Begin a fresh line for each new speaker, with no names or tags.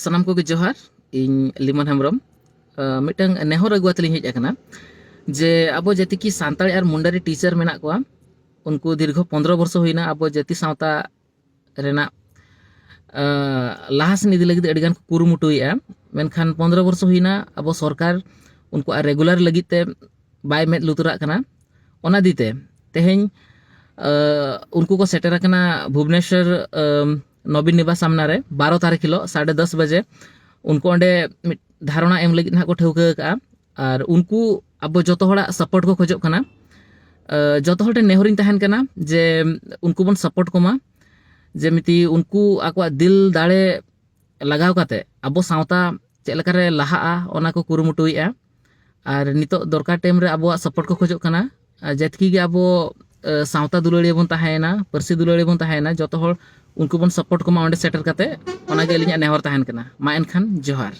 ᱥᱟᱱᱟᱢ ᱠᱚᱜᱮ ᱡᱚᱦᱟᱨ ᱤᱧ ᱞᱤᱢᱚᱱ ᱦᱮᱢᱵᱨᱚᱢ ᱢᱤᱫᱴᱟᱝ ᱱᱮᱦᱚᱨ ᱟᱹᱜᱩ ᱟᱛᱮᱞᱤᱧ ᱦᱮᱡ ᱟᱠᱟᱱᱟ ᱡᱮ ᱟᱵᱚ ᱡᱟᱹᱛᱤ ᱠᱤ ᱥᱟᱱᱛᱟᱲᱤ ᱟᱨ ᱢᱩᱱᱰᱟᱨᱤ ᱴᱤᱪᱟᱨ ᱢᱮᱱᱟᱜ ᱠᱚᱣᱟ उनको दीर्घ 15 वर्ष हुईना अब जाति सावता रेना लाहासन इदी लगित अडिगान कुरुमुटुएआ मेनखान 15 वर्ष हुईना अब सरकार उनको रेगुलर लगिते बाय मेद लुतुरा कना ओना दीते तेहेñ उनको को सेटर कना भुवनेश्वर नवीन निवास सामना रे 12 तारीख हिलो 10:30 बजे उनको अंडे धारणा एम लगित ना को ठेवका का और उनको अब जतो हड़ा सपोर्ट को खोजो कना जतो हटे नेहरिंग तहन कना जे उनको बन सपोर्ट कोमा जेमिति उनको आकवा दिल दाड़े लगाव काते अबो सावता चेलकारे लाहा ओना को कुरुमुटुएआ और नितो दरकार टाइम रे अबो सपोर्ट को खोजो कना जेतकी गे अबो सावता दुलाड़ी बन ताहेना परसी दुलाड़ी बन ताहेना जतो हर उनको बन सपोर्ट कोमा ओंडे सेटर काते ओना गे लिया नेहर तहन कना मा एनखान जोहार।